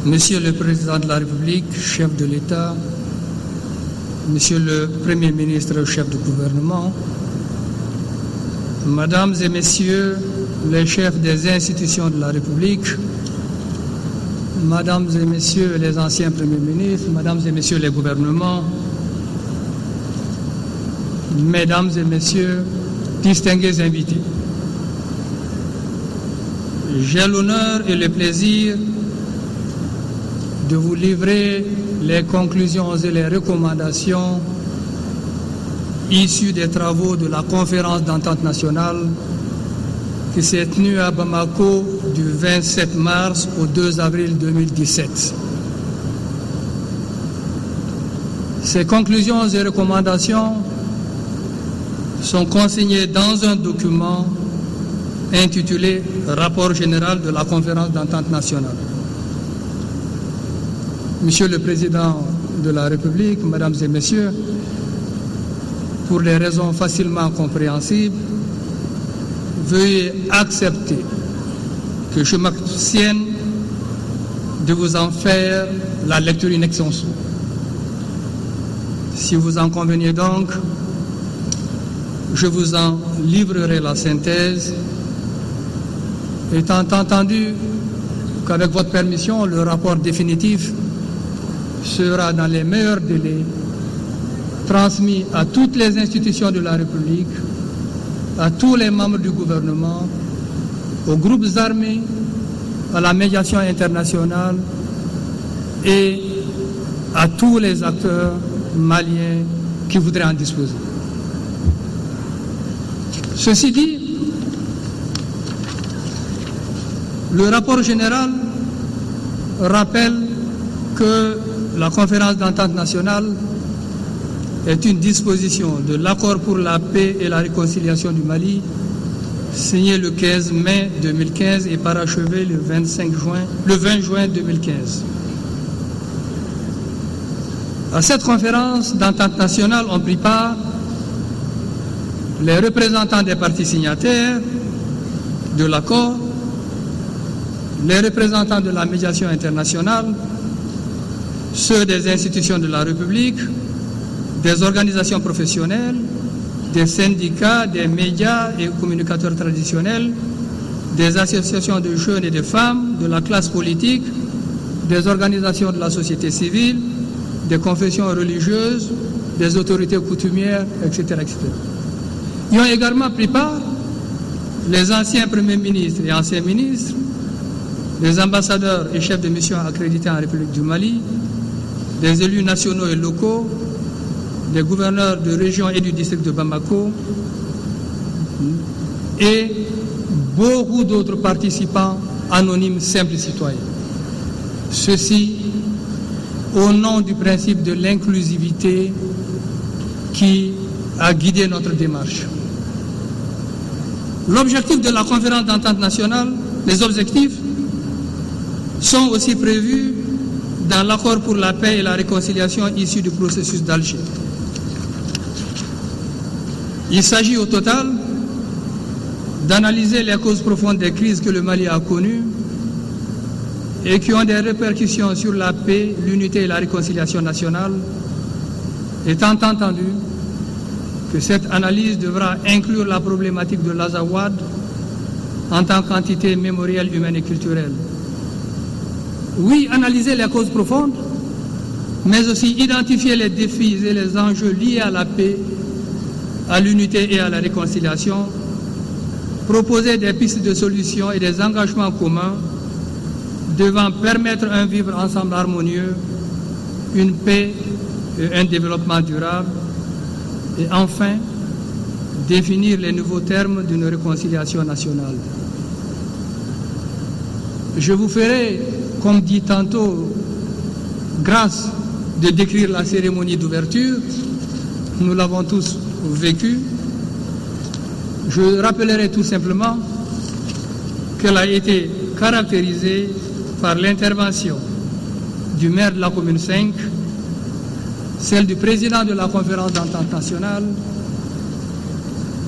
Monsieur le Président de la République, chef de l'État, Monsieur le Premier ministre, chef du gouvernement, Mesdames et Messieurs les chefs des institutions de la République, Mesdames et Messieurs les anciens Premiers ministres, Mesdames et Messieurs les gouvernements, Mesdames et Messieurs, distingués invités, j'ai l'honneur et le plaisir de vous livrer les conclusions et les recommandations issues des travaux de la conférence d'entente nationale qui s'est tenue à Bamako du 27 mars au 2 avril 2017. Ces conclusions et recommandations sont consignées dans un document intitulé « Rapport général de la conférence d'entente nationale ». Monsieur le Président de la République, Mesdames et Messieurs, pour des raisons facilement compréhensibles, veuillez accepter que je m'abstienne de vous en faire la lecture in extenso. Si vous en convenez donc, je vous en livrerai la synthèse, étant entendu qu'avec votre permission, le rapport définitif sera dans les meilleurs délais transmis à toutes les institutions de la République, à tous les membres du gouvernement, aux groupes armés, à la médiation internationale et à tous les acteurs maliens qui voudraient en disposer. Ceci dit, le rapport général rappelle que la conférence d'entente nationale est une disposition de l'accord pour la paix et la réconciliation du Mali, signé le 15 mai 2015 et parachevé le 20 juin 2015. À cette conférence d'entente nationale ont pris part les représentants des partis signataires de l'accord, les représentants de la médiation internationale, ceux des institutions de la République, des organisations professionnelles, des syndicats, des médias et communicateurs traditionnels, des associations de jeunes et de femmes, de la classe politique, des organisations de la société civile, des confessions religieuses, des autorités coutumières, etc. etc. Y ont également pris part les anciens premiers ministres et anciens ministres, les ambassadeurs et chefs de mission accrédités en République du Mali, des élus nationaux et locaux, des gouverneurs de région et du district de Bamako et beaucoup d'autres participants anonymes simples citoyens. Ceci au nom du principe de l'inclusivité qui a guidé notre démarche. L'objectif de la conférence d'entente nationale, les objectifs sont aussi prévus dans l'accord pour la paix et la réconciliation issu du processus d'Alger. Il s'agit au total d'analyser les causes profondes des crises que le Mali a connues et qui ont des répercussions sur la paix, l'unité et la réconciliation nationale, étant entendu que cette analyse devra inclure la problématique de l'Azawad en tant qu'entité mémorielle, humaine et culturelle. Oui, analyser les causes profondes, mais aussi identifier les défis et les enjeux liés à la paix, à l'unité et à la réconciliation, proposer des pistes de solutions et des engagements communs devant permettre un vivre ensemble harmonieux, une paix et un développement durable, et enfin, définir les nouveaux termes d'une réconciliation nationale. Je vous ferai, comme dit tantôt, grâce de décrire la cérémonie d'ouverture. Nous l'avons tous vécue. Je rappellerai tout simplement qu'elle a été caractérisée par l'intervention du maire de la commune 5, celle du président de la conférence d'entente nationale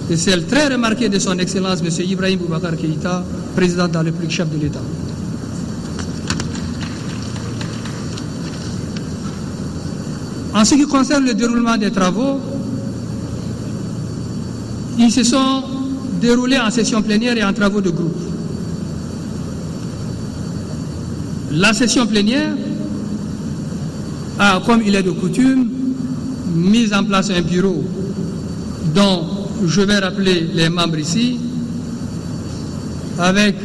et celle très remarquée de son Excellence M. Ibrahim Boubacar Keïta, président de la République, chef de l'État. En ce qui concerne le déroulement des travaux, ils se sont déroulés en session plénière et en travaux de groupe. La session plénière a, comme il est de coutume, mis en place un bureau dont je vais rappeler les membres ici, avec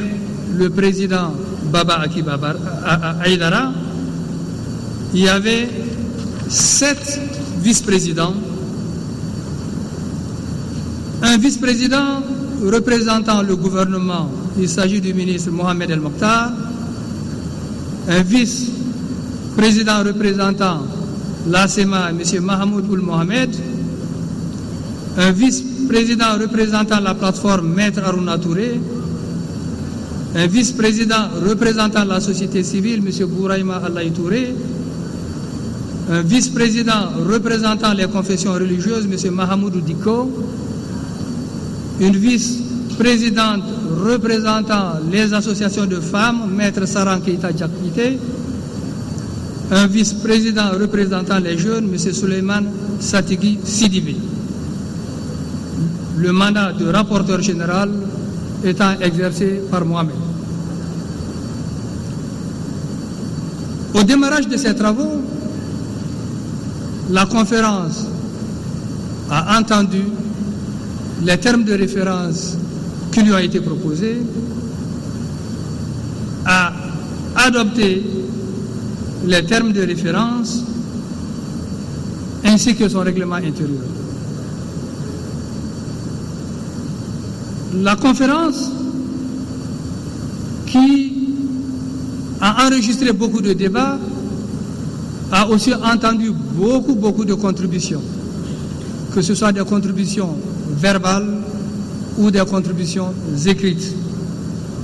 le président Baba Akib Aïdara. Il y avait 7 vice-présidents, un vice-président représentant le gouvernement, il s'agit du ministre Mohamed El Mokhtar, un vice-président représentant l'ASEMA, M. Mahmoud Ould Mohamed, un vice-président représentant la plateforme Maître Aruna Touré, un vice-président représentant la société civile, M. Bouraïma Allaï Touré, un vice-président représentant les confessions religieuses, M. Mahamoudou Diko, une vice-présidente représentant les associations de femmes, Maître Saran Keita Diakité, un vice-président représentant les jeunes, M. Suleiman Satigui Sidibé. Le mandat de rapporteur général étant exercé par moi-même. Au démarrage de ces travaux, la conférence a entendu les termes de référence qui lui ont été proposés, a adopté les termes de référence ainsi que son règlement intérieur. La conférence, qui a enregistré beaucoup de débats, a aussi entendu beaucoup de contributions, que ce soit des contributions verbales ou des contributions écrites.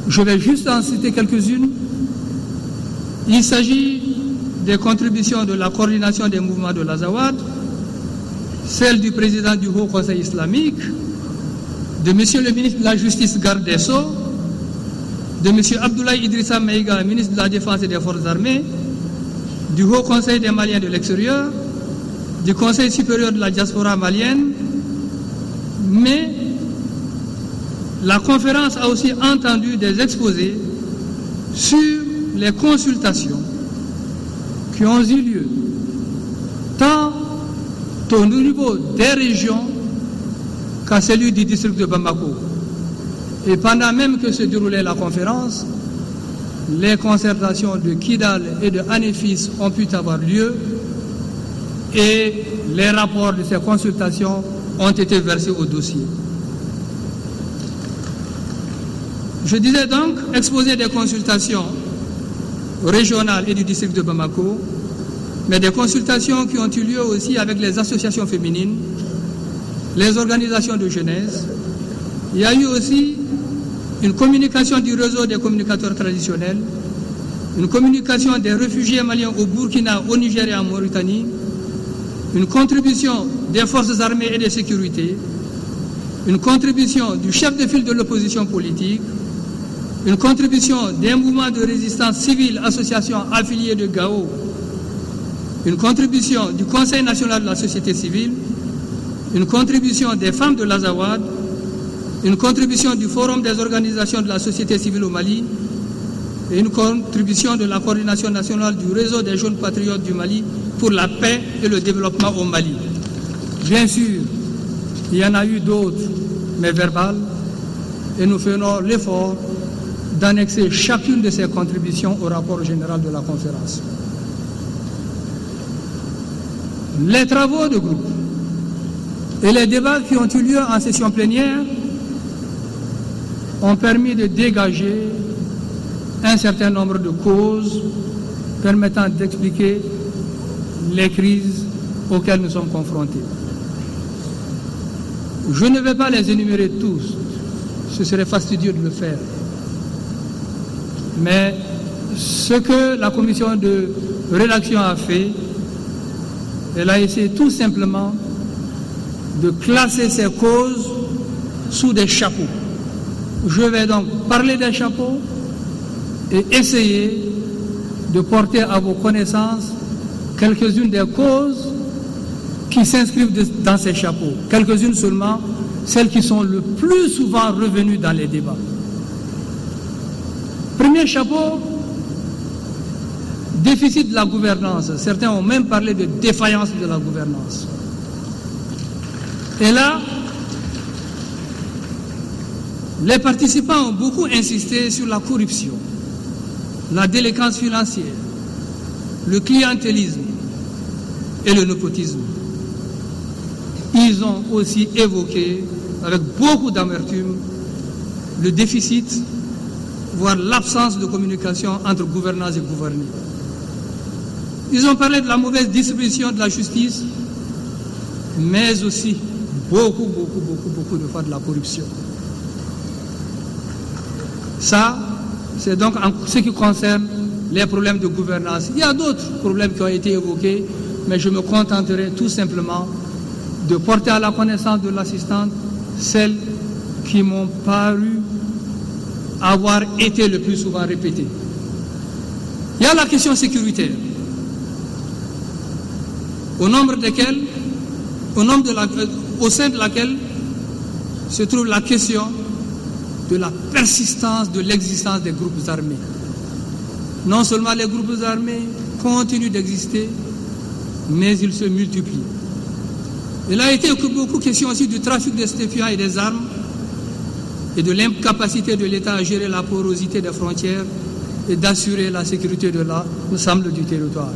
Je vais juste en citer quelques-unes. Il s'agit des contributions de la coordination des mouvements de l'Azawad, celle du président du Haut Conseil islamique, de Monsieur le ministre de la Justice garde des Sceaux, de Monsieur Abdoulaye Idrissa Maïga, ministre de la Défense et des Forces armées, du Haut Conseil des Maliens de l'extérieur, du Conseil supérieur de la diaspora malienne, mais la conférence a aussi entendu des exposés sur les consultations qui ont eu lieu tant au niveau des régions qu'à celui du district de Bamako. Et pendant même que se déroulait la conférence, les concertations de Kidal et de Anefis ont pu avoir lieu et les rapports de ces consultations ont été versés au dossier. Je disais donc exposer des consultations régionales et du district de Bamako, mais des consultations qui ont eu lieu aussi avec les associations féminines, les organisations de jeunesse. Il y a eu aussi une communication du réseau des communicateurs traditionnels, une communication des réfugiés maliens au Burkina, au Niger et en Mauritanie, une contribution des forces armées et de sécurité, une contribution du chef de file de l'opposition politique, une contribution des mouvements de résistance civile, associations affiliées de Gao, une contribution du Conseil national de la société civile, une contribution des femmes de l'Azawad, une contribution du Forum des organisations de la société civile au Mali et une contribution de la coordination nationale du réseau des jeunes patriotes du Mali pour la paix et le développement au Mali. Bien sûr, il y en a eu d'autres, mais verbales, et nous faisons l'effort d'annexer chacune de ces contributions au rapport général de la conférence. Les travaux de groupe et les débats qui ont eu lieu en session plénière ont permis de dégager un certain nombre de causes permettant d'expliquer les crises auxquelles nous sommes confrontés. Je ne vais pas les énumérer tous, ce serait fastidieux de le faire. Mais ce que la commission de rédaction a fait, elle a essayé tout simplement de classer ces causes sous des chapeaux. Je vais donc parler des chapeaux et essayer de porter à vos connaissances quelques-unes des causes qui s'inscrivent dans ces chapeaux. Quelques-unes seulement, celles qui sont le plus souvent revenues dans les débats. Premier chapeau, déficit de la gouvernance. Certains ont même parlé de défaillance de la gouvernance. Et là, les participants ont beaucoup insisté sur la corruption, la délinquance financière, le clientélisme et le népotisme. Ils ont aussi évoqué, avec beaucoup d'amertume, le déficit, voire l'absence de communication entre gouvernants et gouvernés. Ils ont parlé de la mauvaise distribution de la justice, mais aussi beaucoup de fois de la corruption. Ça, c'est donc en ce qui concerne les problèmes de gouvernance. Il y a d'autres problèmes qui ont été évoqués, mais je me contenterai tout simplement de porter à la connaissance de l'assistante celles qui m'ont paru avoir été le plus souvent répétées. Il y a la question sécuritaire, au sein de laquelle se trouve la question de la persistance de l'existence des groupes armés. Non seulement les groupes armés continuent d'exister, mais ils se multiplient. Il a été beaucoup question aussi du trafic de stupéfiants et des armes et de l'incapacité de l'État à gérer la porosité des frontières et d'assurer la sécurité de l'ensemble du territoire.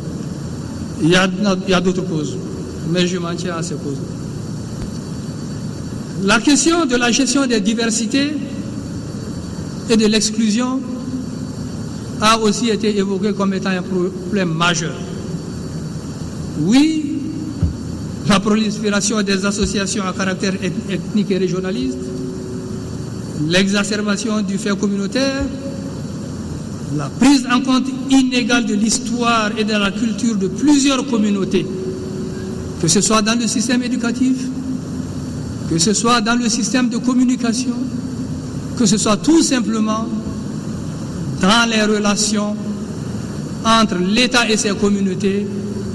Il y a d'autres causes, mais je m'en tiens à ces causes. La question de la gestion des diversités et de l'exclusion a aussi été évoquée comme étant un problème majeur. Oui, la prolifération des associations à caractère ethnique et régionaliste, l'exacerbation du fait communautaire, la prise en compte inégale de l'histoire et de la culture de plusieurs communautés, que ce soit dans le système éducatif, que ce soit dans le système de communication, que ce soit tout simplement dans les relations entre l'État et ses communautés,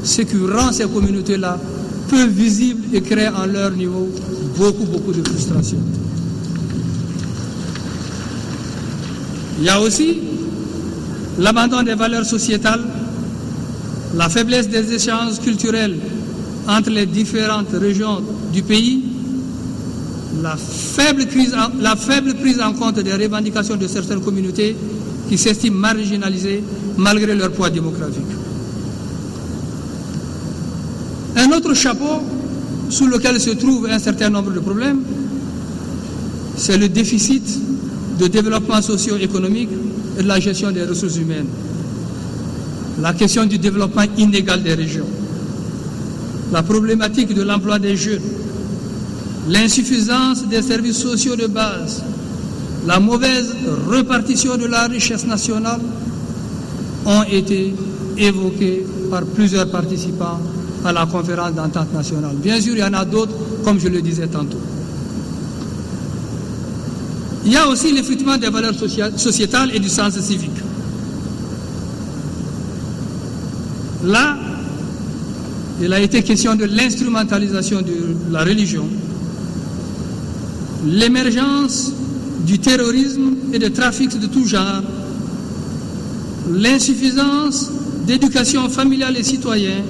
ce qui rend ces communautés-là peu visibles et crée à leur niveau beaucoup de frustration. Il y a aussi l'abandon des valeurs sociétales, la faiblesse des échanges culturels entre les différentes régions du pays, la faible prise en compte des revendications de certaines communautés qui s'estiment marginalisées malgré leur poids démographique. Un autre chapeau sous lequel se trouve un certain nombre de problèmes, c'est le déficit de développement socio-économique et de la gestion des ressources humaines. La question du développement inégal des régions, la problématique de l'emploi des jeunes, l'insuffisance des services sociaux de base, la mauvaise répartition de la richesse nationale ont été évoqués par plusieurs participants à la conférence d'entente nationale. Bien sûr, il y en a d'autres, comme je le disais tantôt. Il y a aussi l'effritement des valeurs sociétales et du sens civique. Là, il a été question de l'instrumentalisation de la religion, l'émergence du terrorisme et des trafics de tout genre, l'insuffisance d'éducation familiale et citoyenne,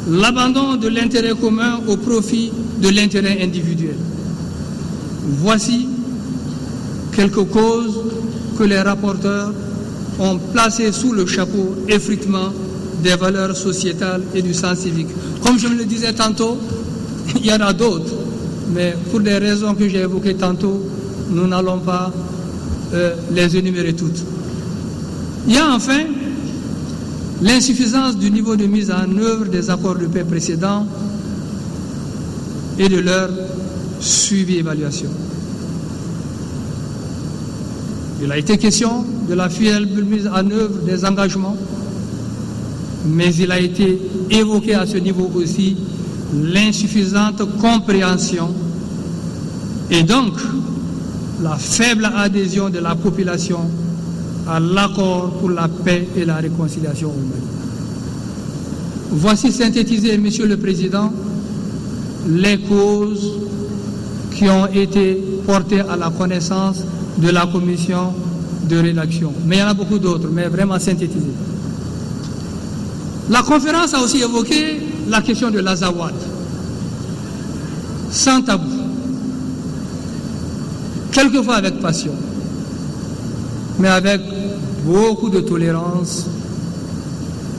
l'abandon de l'intérêt commun au profit de l'intérêt individuel. Voici quelques causes que les rapporteurs ont placées sous le chapeau effritement des valeurs sociétales et du sens civique. Comme je me le disais tantôt, il y en a d'autres, mais pour des raisons que j'ai évoquées tantôt, nous n'allons pas les énumérer toutes. Il y a enfin l'insuffisance du niveau de mise en œuvre des accords de paix précédents et de leur suivi-évaluation. Il a été question de la fiable mise en œuvre des engagements, mais il a été évoqué à ce niveau aussi l'insuffisante compréhension et donc la faible adhésion de la population à l'accord pour la paix et la réconciliation au Mali. Voici synthétisées, Monsieur le Président, les causes qui ont été portées à la connaissance de la commission de rédaction. Mais il y en a beaucoup d'autres, mais vraiment synthétisées. La conférence a aussi évoqué la question de l'Azawad, sans tabou, quelquefois avec passion, mais avec beaucoup de tolérance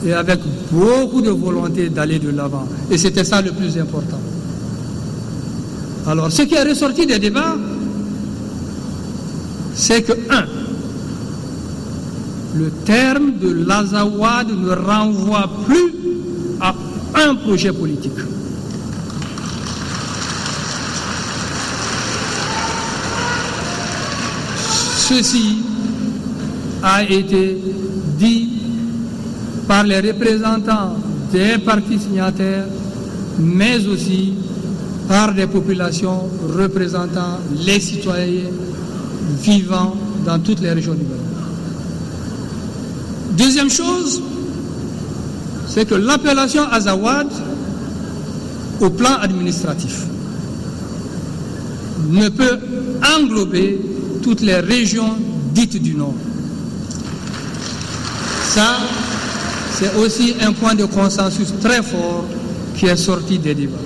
et avec beaucoup de volonté d'aller de l'avant. Et c'était ça le plus important. Alors, ce qui est ressorti des débats, c'est que, le terme de l'Azawad ne renvoie plus à un projet politique. Ceci a été dit par les représentants des partis signataires, mais aussi par des populations représentant les citoyens vivant dans toutes les régions du Mali. Deuxième chose, c'est que l'appellation Azawad, au plan administratif, ne peut englober toutes les régions dites du Nord. Ça, c'est aussi un point de consensus très fort qui est sorti des débats.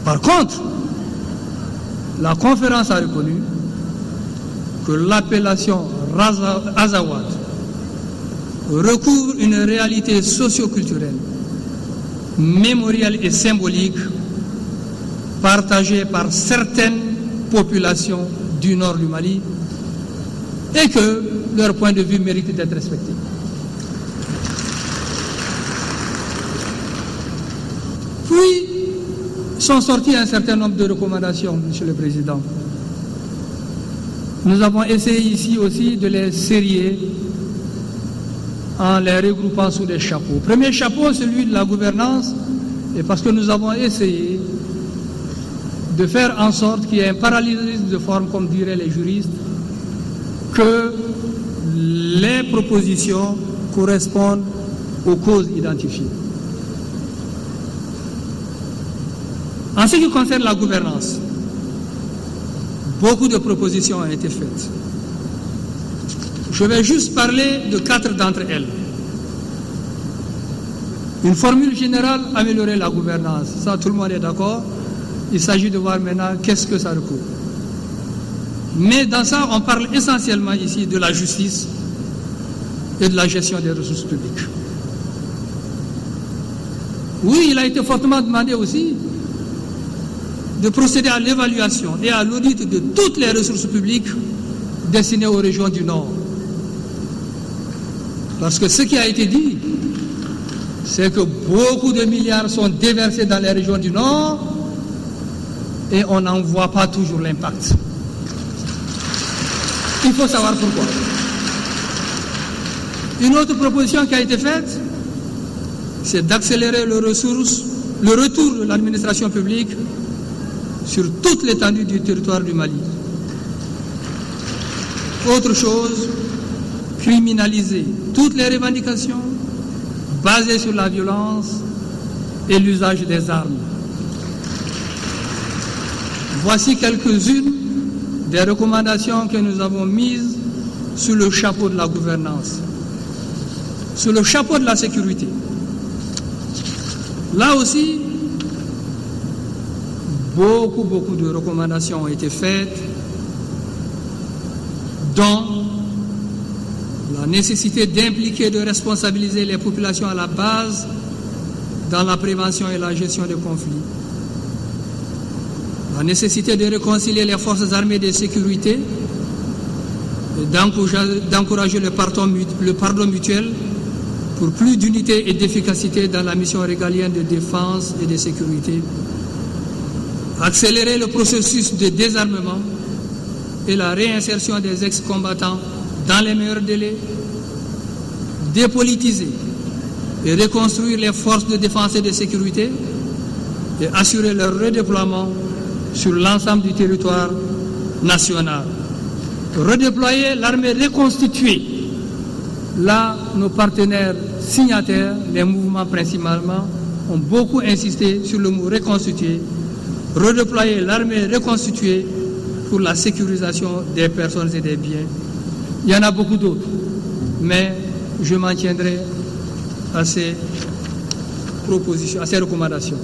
Par contre, la conférence a reconnu que l'appellation Azawad recouvre une réalité socio-culturelle, mémorielle et symbolique partagée par certaines populations du nord du Mali et que leur point de vue mérite d'être respecté. Puis sont sorties un certain nombre de recommandations, Monsieur le Président. Nous avons essayé ici aussi de les sérier en les regroupant sous des chapeaux. Premier chapeau, celui de la gouvernance, et parce que nous avons essayé de faire en sorte qu'il y ait un parallélisme de forme, comme diraient les juristes, que les propositions correspondent aux causes identifiées. En ce qui concerne la gouvernance, beaucoup de propositions ont été faites. Je vais juste parler de 4 d'entre elles. Une formule générale, améliorer la gouvernance. Ça, tout le monde est d'accord. Il s'agit de voir maintenant qu'est-ce que ça recouvre. Mais dans ça, on parle essentiellement ici de la justice et de la gestion des ressources publiques. Oui, il a été fortement demandé aussi de procéder à l'évaluation et à l'audit de toutes les ressources publiques destinées aux régions du Nord. Parce que ce qui a été dit, c'est que beaucoup de milliards sont déversés dans les régions du Nord et on n'en voit pas toujours l'impact. Il faut savoir pourquoi. Une autre proposition qui a été faite, c'est d'accélérer le retour de l'administration publique sur toute l'étendue du territoire du Mali. Autre chose, criminaliser toutes les revendications basées sur la violence et l'usage des armes. Voici quelques-unes des recommandations que nous avons mises sous le chapeau de la gouvernance, sous le chapeau de la sécurité. Là aussi, beaucoup de recommandations ont été faites, dont la nécessité d'impliquer et de responsabiliser les populations à la base dans la prévention et la gestion des conflits, la nécessité de réconcilier les forces armées de sécurité et d'encourager le pardon mutuel pour plus d'unité et d'efficacité dans la mission régalienne de défense et de sécurité, accélérer le processus de désarmement et la réinsertion des ex-combattants dans les meilleurs délais, dépolitiser et reconstruire les forces de défense et de sécurité et assurer leur redéploiement sur l'ensemble du territoire national. Redéployer l'armée reconstituée. Là, nos partenaires signataires, les mouvements principalement, ont beaucoup insisté sur le mot reconstituer, redéployer l'armée reconstituée pour la sécurisation des personnes et des biens. Il y en a beaucoup d'autres, mais je m'en tiendrai à ces propositions, à ces recommandations.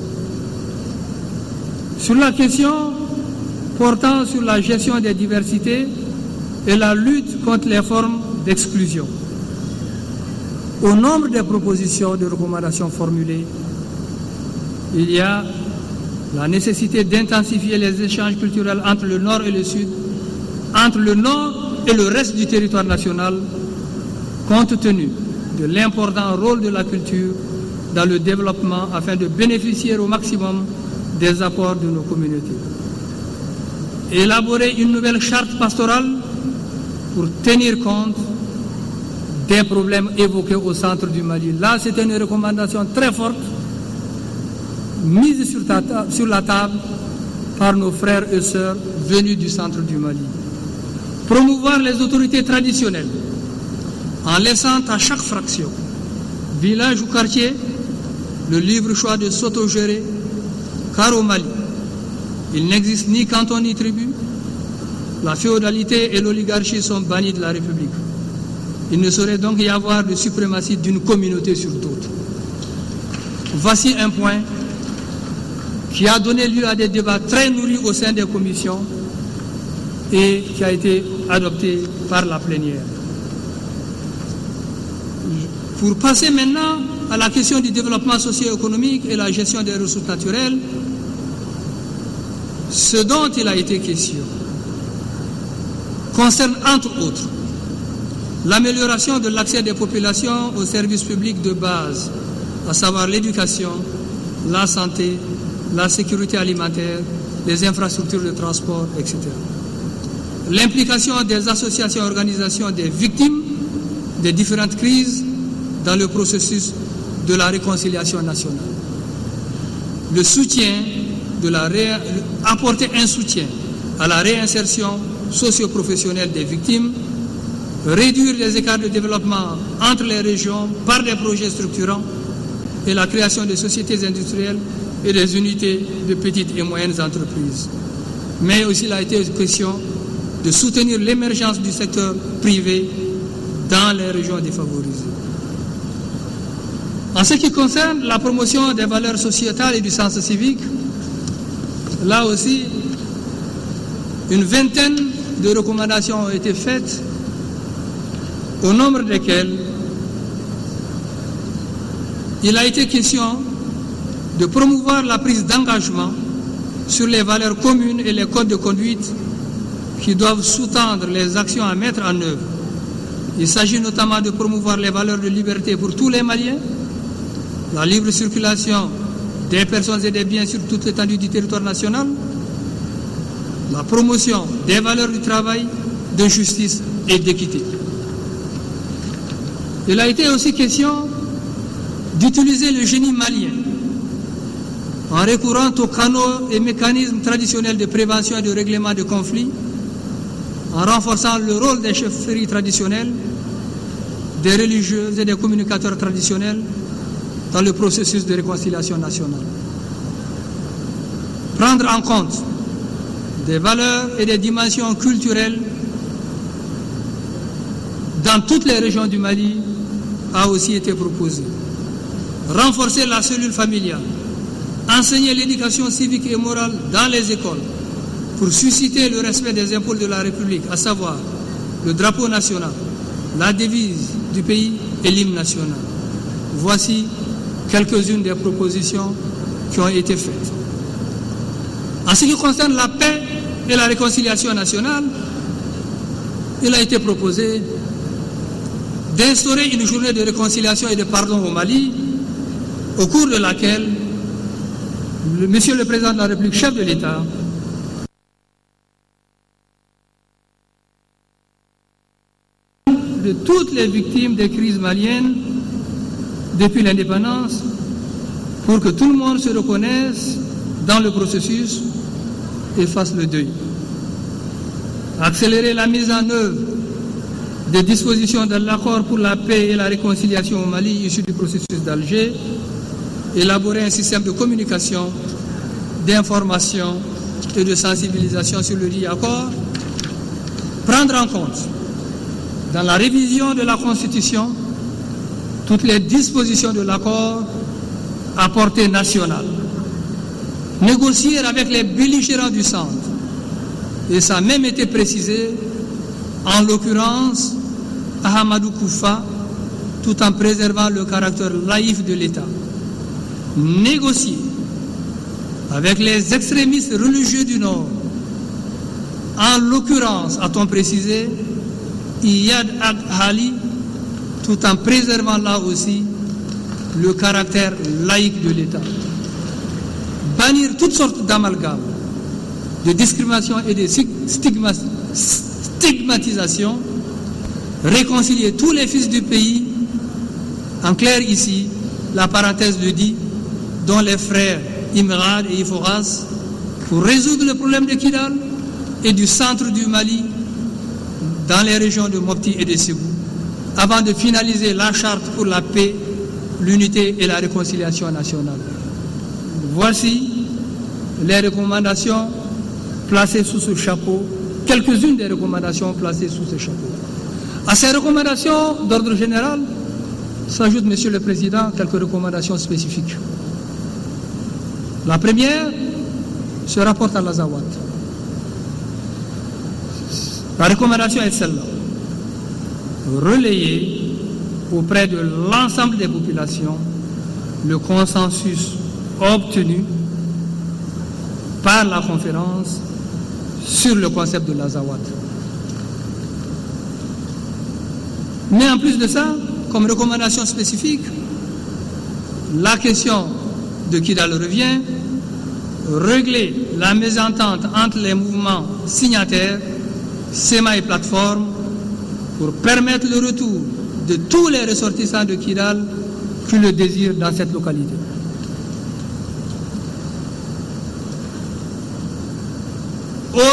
Sur la question portant sur la gestion des diversités et la lutte contre les formes d'exclusion, au nombre des propositions de recommandations formulées, il y a la nécessité d'intensifier les échanges culturels entre le Nord et le Sud, entre le Nord et le reste du territoire national, compte tenu de l'important rôle de la culture dans le développement afin de bénéficier au maximum des apports de nos communautés. Élaborer une nouvelle charte pastorale pour tenir compte des problèmes évoqués au centre du Mali. Là, c'est une recommandation très forte mise sur la table par nos frères et sœurs venus du centre du Mali. Promouvoir les autorités traditionnelles en laissant à chaque fraction, village ou quartier, le libre choix de s'autogérer, car au Mali, il n'existe ni canton ni tribu. La féodalité et l'oligarchie sont bannies de la République. Il ne saurait donc y avoir de suprématie d'une communauté sur d'autres. Voici un point qui a donné lieu à des débats très nourris au sein des commissions et qui a été adopté par la plénière. Pour passer maintenant à la question du développement socio-économique et la gestion des ressources naturelles, ce dont il a été question concerne entre autres l'amélioration de l'accès des populations aux services publics de base, à savoir l'éducation, la santé, la sécurité alimentaire, les infrastructures de transport, etc. L'implication des associations et organisations des victimes des différentes crises dans le processus de la réconciliation nationale. Le soutien apporter un soutien à la réinsertion socio-professionnelle des victimes, réduire les écarts de développement entre les régions par des projets structurants et la création de sociétés industrielles et des unités de petites et moyennes entreprises. Mais aussi il a été question de soutenir l'émergence du secteur privé dans les régions défavorisées. En ce qui concerne la promotion des valeurs sociétales et du sens civique, là aussi, une vingtaine de recommandations ont été faites, au nombre desquelles il a été question de promouvoir la prise d'engagement sur les valeurs communes et les codes de conduite qui doivent sous-tendre les actions à mettre en œuvre. Il s'agit notamment de promouvoir les valeurs de liberté pour tous les Maliens, la libre circulation des personnes et des biens sur toute l'étendue du territoire national, la promotion des valeurs du travail, de justice et d'équité. Il a été aussi question d'utiliser le génie malien en recourant aux canaux et mécanismes traditionnels de prévention et de règlement de conflits, en renforçant le rôle des chefferies traditionnelles, des religieux et des communicateurs traditionnels dans le processus de réconciliation nationale. Prendre en compte des valeurs et des dimensions culturelles dans toutes les régions du Mali a aussi été proposé. Renforcer la cellule familiale, enseigner l'éducation civique et morale dans les écoles pour susciter le respect des impôts de la République, à savoir le drapeau national, la devise du pays et l'hymne national. Voici quelques-unes des propositions qui ont été faites. En ce qui concerne la paix et la réconciliation nationale, il a été proposé d'instaurer une journée de réconciliation et de pardon au Mali, au cours de laquelle Monsieur le Président de la République, chef de l'État, de toutes les victimes des crises maliennes depuis l'indépendance, pour que tout le monde se reconnaisse dans le processus et fasse le deuil. Accélérer la mise en œuvre des dispositions de l'accord pour la paix et la réconciliation au Mali issu du processus d'Alger, élaborer un système de communication, d'information et de sensibilisation sur le dit accord, prendre en compte dans la révision de la Constitution toutes les dispositions de l'accord à portée nationale, négocier avec les belligérants du centre, et ça a même été précisé, en l'occurrence Ahmadou Koufa, tout en préservant le caractère laïque de l'État. Négocier avec les extrémistes religieux du Nord, en l'occurrence, a-t-on précisé, Iyad Ag-Ali, tout en préservant là aussi le caractère laïque de l'État. Bannir toutes sortes d'amalgames, de discrimination et de stigmatisation, réconcilier tous les fils du pays, en clair ici, la parenthèse le dit, dont les frères Imrad et Iforas, pour résoudre le problème de Kidal et du centre du Mali, dans les régions de Mopti et de Ségou, avant de finaliser la charte pour la paix, l'unité et la réconciliation nationale. Voici les recommandations placées sous ce chapeau, quelques-unes des recommandations placées sous ce chapeau. À ces recommandations d'ordre général s'ajoutent, Monsieur le Président, quelques recommandations spécifiques. La première se rapporte à l'Azawad. La recommandation est celle-là. Relayer auprès de l'ensemble des populations le consensus obtenu par la conférence sur le concept de l'Azawad. Mais en plus de ça, comme recommandation spécifique, la question de Kidal revient, régler la mésentente entre les mouvements signataires, SEMA et plateforme, pour permettre le retour de tous les ressortissants de Kidal qui le désirent dans cette localité.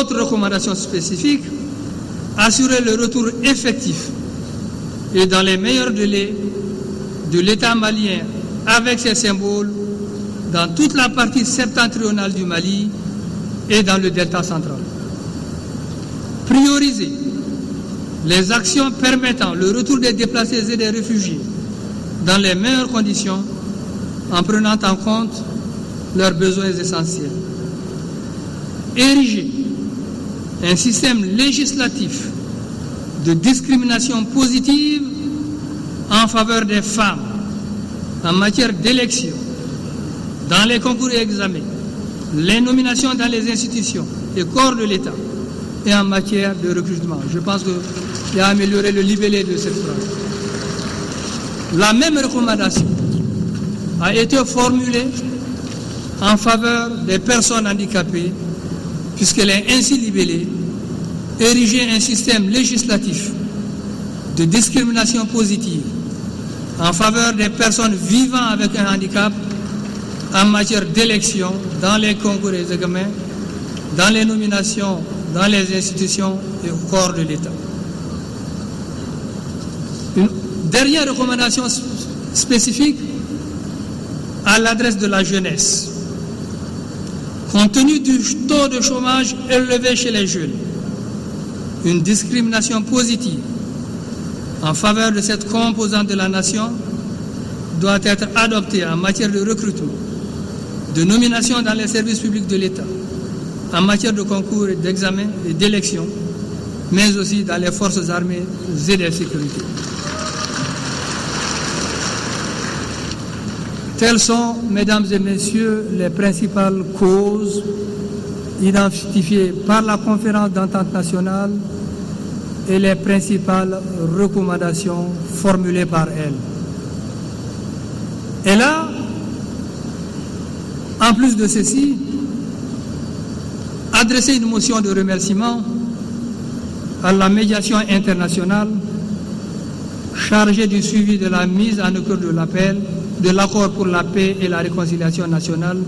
Autre recommandation spécifique, assurer le retour effectif et dans les meilleurs délais de l'État malien avec ses symboles dans toute la partie septentrionale du Mali et dans le delta central. Prioriser les actions permettant le retour des déplacés et des réfugiés dans les meilleures conditions en prenant en compte leurs besoins essentiels. Ériger un système législatif de discrimination positive en faveur des femmes en matière d'élection, dans les concours et examens, les nominations dans les institutions et corps de l'État et en matière de recrutement. Je pense qu'il a amélioré le libellé de cette phrase. La même recommandation a été formulée en faveur des personnes handicapées, puisqu'elle est ainsi libellée, ériger un système législatif de discrimination positive en faveur des personnes vivant avec un handicap en matière d'élection dans les concours et examens, dans les nominations, dans les institutions et au corps de l'État. Une dernière recommandation spécifique à l'adresse de la jeunesse. Compte tenu du taux de chômage élevé chez les jeunes, une discrimination positive en faveur de cette composante de la nation doit être adoptée en matière de recrutement, de nomination dans les services publics de l'État, en matière de concours et d'examen et d'élection, mais aussi dans les forces armées et de sécurité. Telles sont, mesdames et messieurs, les principales causes identifiées par la conférence d'entente nationale et les principales recommandations formulées par elle. Et là, en plus de ceci, adresser une motion de remerciement à la médiation internationale chargée du suivi de la mise en œuvre de l'appel de l'accord pour la paix et la réconciliation nationale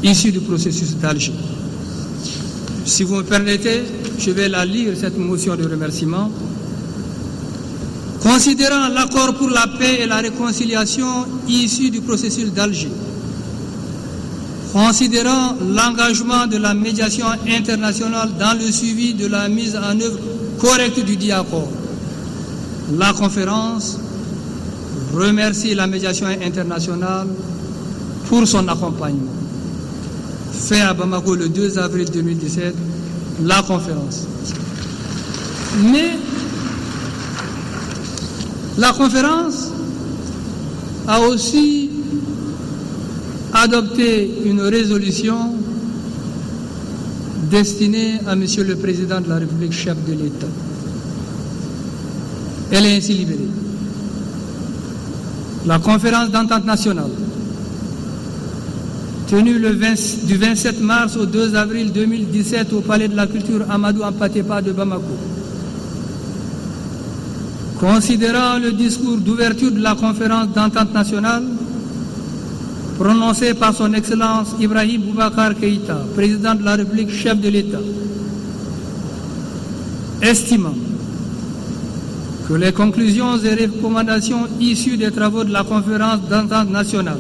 issu du processus d'Alger. Si vous me permettez, je vais la lire, cette motion de remerciement. Considérant l'accord pour la paix et la réconciliation issu du processus d'Alger, considérant l'engagement de la médiation internationale dans le suivi de la mise en œuvre correcte du dit accord, la conférence remercie la médiation internationale pour son accompagnement. Fait à Bamako le 2 avril 2017, la conférence. Mais la conférence a aussi adopté une résolution destinée à Monsieur le Président de la République, chef de l'État. Elle est ainsi libellée. La conférence d'entente nationale, tenue du 27 mars au 2 avril 2017 au Palais de la Culture Amadou Hampâté-Bâ de Bamako, considérant le discours d'ouverture de la conférence d'entente nationale prononcé par son Excellence Ibrahim Boubacar Keïta, président de la République, chef de l'État, estimant que les conclusions et recommandations issues des travaux de la conférence d'entente nationale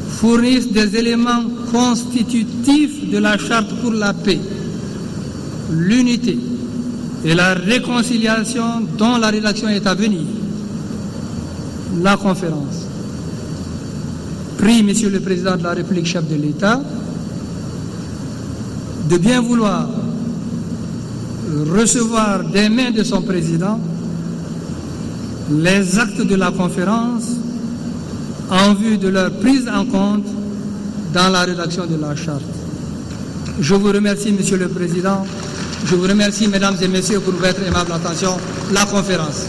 fournissent des éléments constitutifs de la charte pour la paix, l'unité et la réconciliation dont la rédaction est à venir. La conférence prie Monsieur le Président de la République, chef de l'État, de bien vouloir recevoir des mains de son Président les actes de la conférence en vue de leur prise en compte dans la rédaction de la charte. Je vous remercie, Monsieur le Président. Je vous remercie, Mesdames et Messieurs, pour votre aimable attention. La conférence.